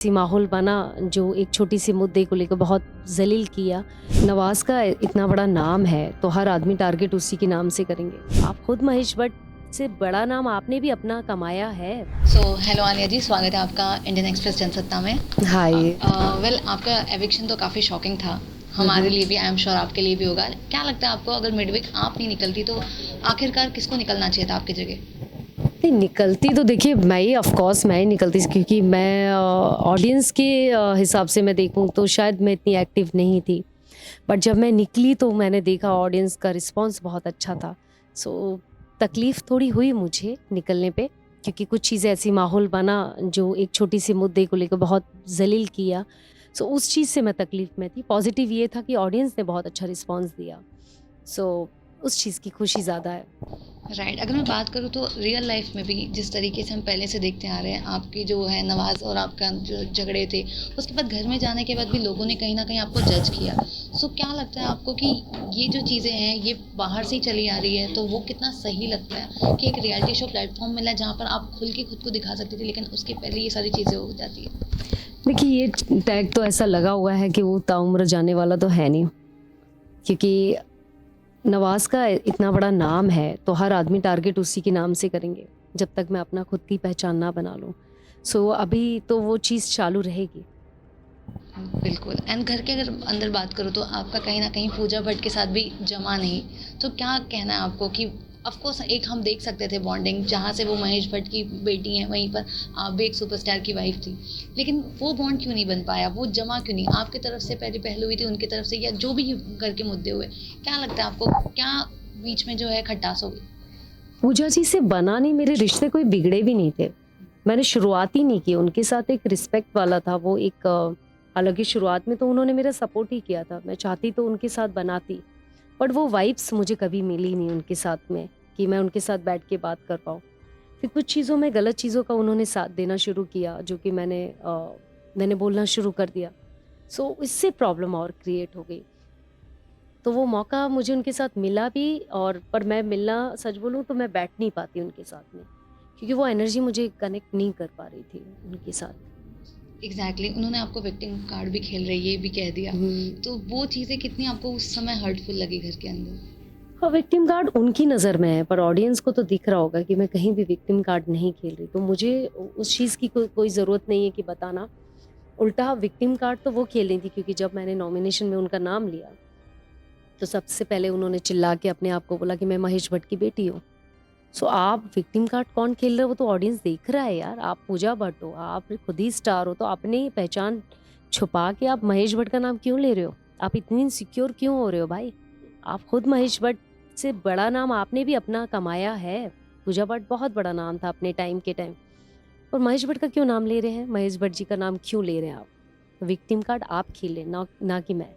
सी माहौल बना जो एक छोटी सी मुद्दे को लेकर बहुत जलील किया। नवाज़ का इतना बड़ा नाम है तो हर आदमी टारगेट उसी के नाम से करेंगे। आप खुद महेश भट्ट से बड़ा नाम आपने भी अपना कमाया है। हेलो आलिया जी, स्वागत है आपका इंडियन एक्सप्रेस जनसत्ता में। हाय। वेल आपका एविक्शन तो काफ़ी शॉकिंग था हमारे लिए भी, आई एम श्योर आपके लिए भी होगा। क्या लगता है आपको, अगर मिडवीक आप नहीं निकलती तो आखिरकार किसको निकलना चाहिए था आपकी जगह? नहीं निकलती तो देखिए मैं ही, ऑफ कोर्स मैं ही निकलती, क्योंकि मैं ऑडियंस के हिसाब से मैं देखूं तो शायद मैं इतनी एक्टिव नहीं थी। बट जब मैं निकली तो मैंने देखा ऑडियंस का रिस्पांस बहुत अच्छा था। सो तकलीफ़ थोड़ी हुई मुझे निकलने पे, क्योंकि कुछ चीज़ें ऐसी माहौल बना जो एक छोटी सी मुद्दे को लेकर बहुत जलील किया। सो उस चीज़ से मैं तकलीफ़ में थी। पॉजिटिव ये था कि ऑडियंस ने बहुत अच्छा रिस्पांस दिया। सो उस चीज़ की खुशी ज़्यादा है। राइट, अगर मैं बात करूँ तो रियल लाइफ में भी जिस तरीके से हम पहले से देखते आ रहे हैं, आपकी जो है नवाज़ और आपका जो झगड़े थे, उसके बाद घर में जाने के बाद भी लोगों ने कहीं ना कहीं आपको जज किया। सो क्या लगता है आपको कि ये जो चीज़ें हैं ये बाहर से ही चली आ रही है, तो वो कितना सही लगता है कि एक रियलिटी शो प्लेटफॉर्म मिला है जहाँ पर आप खुल के खुद को दिखा सकते थे, लेकिन उसके पहले ये सारी चीज़ें हो जाती है? देखिए ये टैग तो ऐसा लगा हुआ है कि वो ताउम्र जाने वाला तो है नहीं, क्योंकि नवाज़ का इतना बड़ा नाम है तो हर आदमी टारगेट उसी के नाम से करेंगे जब तक मैं अपना खुद की पहचान ना बना लूँ। सो अभी तो वो चीज़ चालू रहेगी। बिल्कुल। एंड घर के अगर अंदर बात करूँ तो आपका कहीं न कहीं पूजा भट्ट के साथ भी जमा नहीं। तो क्या कहना है आपको कि ऑफ़ कोर्स एक हम देख सकते थे बॉन्डिंग, जहाँ से वो महेश भट्ट की बेटी हैं, वहीं पर आप भी एक सुपरस्टार की वाइफ़ थी। लेकिन वो बॉन्ड क्यों नहीं बन पाया? वो जमा क्यों नहीं? आपकी तरफ से पहले पहल हुई थी, उनकी तरफ से, या जो भी घर के मुद्दे हुए, क्या लगता है आपको, क्या बीच में जो है खटास हो गई? पूजा जी से बना नहीं, मेरे रिश्ते कोई बिगड़े भी नहीं थे। मैंने शुरुआत ही नहीं की, उनके साथ एक रिस्पेक्ट वाला था वो एक हालाँकि शुरुआत में तो उन्होंने मेरा सपोर्ट ही किया था। मैं चाहती तो उनके साथ बनाती, बट वो वाइब्स मुझे कभी मिली नहीं उनके साथ में कि मैं उनके साथ बैठ के बात कर पाऊँ। फिर कुछ चीज़ों में, गलत चीज़ों का उन्होंने साथ देना शुरू किया, जो कि मैंने बोलना शुरू कर दिया। सो इससे प्रॉब्लम और क्रिएट हो गई। तो वो मौका मुझे उनके साथ मिला भी, और पर मैं मिलना, सच बोलूँ तो मैं बैठ नहीं पाती उनके साथ में, क्योंकि वो एनर्जी मुझे कनेक्ट नहीं कर पा रही थी उनके साथ। एग्ज़ैक्टली, उन्होंने आपको विक्टिम कार्ड भी खेल रहे ये भी कह दिया। हुँ। तो वो चीज़ें कितनी आपको उस समय हर्टफुल लगी घर के अंदर? हाँ, विक्टिम कार्ड उनकी नज़र में है, पर ऑडियंस को तो दिख रहा होगा कि मैं कहीं भी विक्टिम कार्ड नहीं खेल रही। तो मुझे उस चीज़ की कोई ज़रूरत नहीं है कि बताना। उल्टा विक्टिम कार्ड तो वो खेल रही थी, क्योंकि जब मैंने नॉमिनेशन में उनका नाम लिया, तो सबसे पहले उन्होंने चिल्ला के अपने आप को बोला कि मैं महेश भट्ट की बेटी हूँ। सो आप विक्टिम कार्ड कौन खेल रहे हो, वो तो ऑडियंस देख रहा है यार। आप पूजा भट्ट हो, आप खुद ही स्टार हो, तो अपनी पहचान छुपा के आप महेश भट्ट का नाम क्यों ले रहे हो? आप इतनी इनसिक्योर क्यों हो रहे हो भाई? आप खुद महेश भट्ट से बड़ा नाम आपने भी अपना कमाया है। पूजा भट्ट बहुत बड़ा नाम था अपने टाइम के टाइम, और महेश भट्ट का क्यों नाम ले रहे हैं? महेश भट्ट जी का नाम क्यों ले रहे हैं आप? विक्टिम कार्ड आप खेलें, ना कि मैं।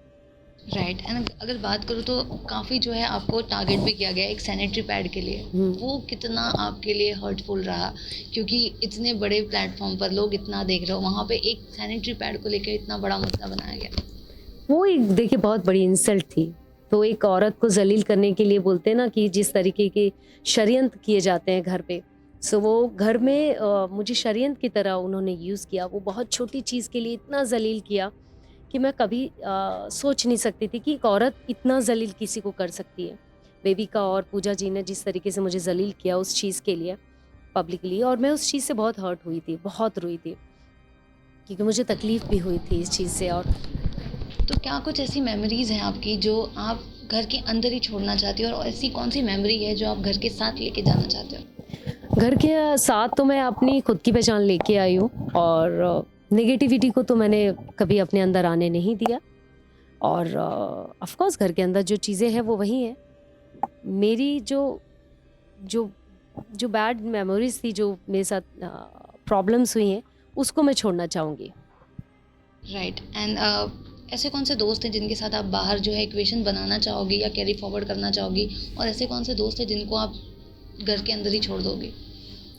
राइट। एंड अगर बात करूँ तो काफ़ी जो है आपको टारगेट भी किया गया एक सैनिटरी पैड के लिए। हुँ। वो कितना आपके लिए हर्टफुल रहा? क्योंकि इतने बड़े प्लेटफॉर्म पर लोग इतना देख रहे हो, वहाँ पे एक सैनिटरी पैड को लेकर इतना बड़ा मुद्दा बनाया गया। वो एक देखिए बहुत बड़ी इंसल्ट थी। तो एक औरत को ज़लील करने के लिए बोलते हैं ना कि जिस तरीके के षड्यंत्र किए जाते हैं घर पे, सो वो घर में मुझे षड्यंत्र की तरह उन्होंने यूज़ किया। वो बहुत छोटी चीज़ के लिए इतना ज़लील किया कि मैं कभी सोच नहीं सकती थी कि एक औरत इतना ज़लील किसी को कर सकती है। वेविका और पूजा जी ने जिस तरीके से मुझे ज़लील किया उस चीज़ के लिए पब्लिकली, और मैं उस चीज़ से बहुत हर्ट हुई थी, बहुत रोई थी, क्योंकि मुझे तकलीफ़ भी हुई थी इस चीज़ से। और तो क्या कुछ ऐसी मेमोरीज़ हैं आपकी जो आप घर के अंदर ही छोड़ना चाहती हो, और ऐसी कौन सी मेमोरी है जो आप घर के साथ लेके जाना चाहते हो? घर के साथ तो मैं अपनी खुद की पहचान लेके आई हूँ, और नेगेटिविटी को तो मैंने कभी अपने अंदर आने नहीं दिया। और ऑफ कोर्स घर के अंदर जो चीज़ें हैं वो वही हैं। मेरी जो जो जो बैड मेमोरीज़ थी, जो मेरे साथ प्रॉब्लम्स हुई हैं, उसको मैं छोड़ना चाहूँगी। राइट। एंड ऐसे कौन से दोस्त हैं जिनके साथ आप बाहर जो है इक्वेशन बनाना चाहोगी या कैरी फॉरवर्ड करना चाहोगी, और ऐसे कौन से दोस्त हैं जिनको आप घर के अंदर ही छोड़ दोगे?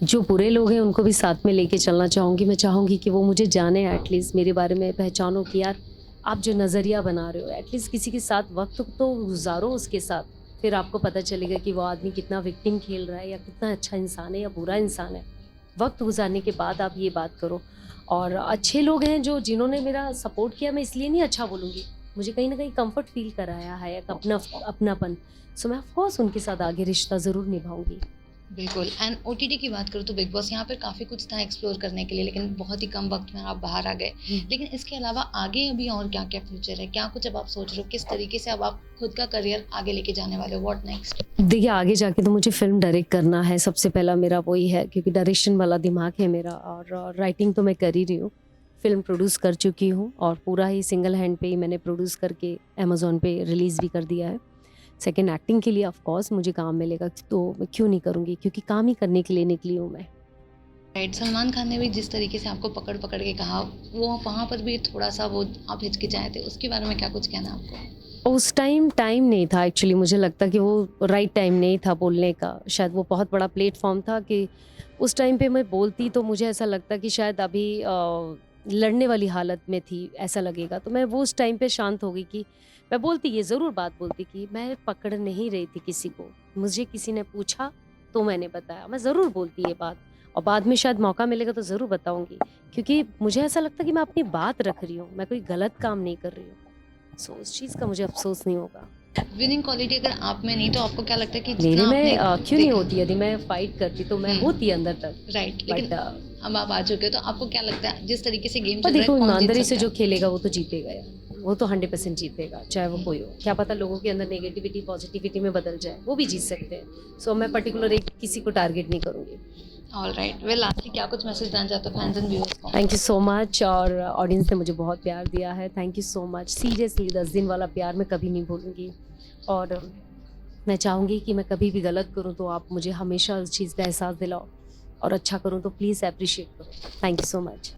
जो बुरे लोग हैं उनको भी साथ में लेके चलना चाहूँगी। मैं चाहूँगी कि वो मुझे जाने, एटलीस्ट मेरे बारे में पहचानो कि यार आप जो नज़रिया बना रहे हो, एटलीस्ट किसी के साथ वक्त तो गुजारो उसके साथ। फिर आपको पता चलेगा कि वो आदमी कितना विक्टिम खेल रहा है या कितना अच्छा इंसान है या बुरा इंसान है। वक्त गुजारने के बाद आप ये बात करो। और अच्छे लोग हैं जो जिन्होंने मेरा सपोर्ट किया, मैं इसलिए नहीं अच्छा बोलूँगी, मुझे कहीं ना कहीं कंफर्ट फील कराया है, एक अपनापन। सो मैं ऑफ कोर्स उनके साथ आगे रिश्ता ज़रूर निभाऊंगी। बिल्कुल। एंड ओटीटी की बात करूँ तो बिग बॉस यहाँ पर काफ़ी कुछ था एक्सप्लोर करने के लिए, लेकिन बहुत ही कम वक्त में आप बाहर आ गए। लेकिन इसके अलावा आगे अभी और क्या क्या फ्यूचर है, क्या कुछ अब आप सोच रहे हो, किस तरीके से अब आप खुद का करियर आगे लेके जाने वाले हो, व्हाट नेक्स्ट? देखिए आगे जाके तो मुझे फ़िल्म डायरेक्ट करना है, सबसे पहला मेरा वही है, क्योंकि डायरेक्शन वाला दिमाग है मेरा, और राइटिंग तो मैं कर ही रही हूँ। फ़िल्म प्रोड्यूस कर चुकी हूँ और पूरा ही सिंगल हैंड पे ही मैंने प्रोड्यूस करके अमेज़न पे रिलीज़ भी कर दिया है। सेकंड, एक्टिंग के लिए ऑफ कोर्स मुझे काम मिलेगा तो मैं क्यों नहीं करूँगी, क्योंकि काम ही करने के लिए निकली हूँ मैं। राइट। सलमान खान ने भी जिस तरीके से आपको पकड़ पकड़ के कहा, वो वहाँ पर भी थोड़ा सा वो आप हिचकिचाए थे, उसके बारे में क्या कुछ कहना है आपको? उस टाइम नहीं था एक्चुअली, मुझे लगता कि वो राइट टाइम नहीं था बोलने का। शायद वो बहुत बड़ा प्लेटफॉर्म था कि उस टाइम पे मैं बोलती तो मुझे ऐसा लगता कि शायद अभी लड़ने वाली हालत में थी, ऐसा लगेगा। तो मैं वो उस टाइम पे शांत हो गई कि मैं बोलती, ये ज़रूर बात बोलती कि मैं पकड़ नहीं रही थी किसी को, मुझे किसी ने पूछा तो मैंने बताया। मैं ज़रूर बोलती ये बात, और बाद में शायद मौका मिलेगा तो ज़रूर बताऊँगी, क्योंकि मुझे ऐसा लगता कि मैं अपनी बात रख रही हूँ, मैं कोई गलत काम नहीं कर रही हूँ। सो उस चीज़ का मुझे अफ़सोस नहीं होगा। विनिंग क्वालिटी अगर आप में नहीं, तो आपको क्या लगता है कि मेरे जितना में आपने क्यों नहीं देखा होती, यदि मैं फाइट करती तो मैं होती अंदर तक। राइट, लेकिन बट अब आप आ चुके हो, तो आपको क्या लगता है जिस तरीके से गेम पर चल रहा देखो, है, कौन जीत ईमानदारी से सकता जो है? खेलेगा वो तो जीतेगा यार, वो तो 100% जीतेगा, चाहे वो कोई हो। क्या पता लोगों के अंदर नेगेटिविटी पॉजिटिविटी में बदल जाए, वो भी जीत सकते हैं। सो मैं पर्टिकुलर एक किसी को टारगेट नहीं करूँगी। All right. वेल, लास्टली क्या कुछ मैसेज देना चाहते हो फैंस एंड व्यूअर्स को? थैंक यू सो मच, और ऑडियंस ने मुझे बहुत प्यार दिया है, thank you so much. Seriously 10 दिन वाला प्यार मैं कभी नहीं भूलूंगी, और मैं चाहूँगी कि मैं कभी भी गलत करूँ तो आप मुझे हमेशा उस चीज़ का एहसास दिलाओ, और अच्छा करूँ तो प्लीज़ अप्रिशिएट करो। Thank you so much.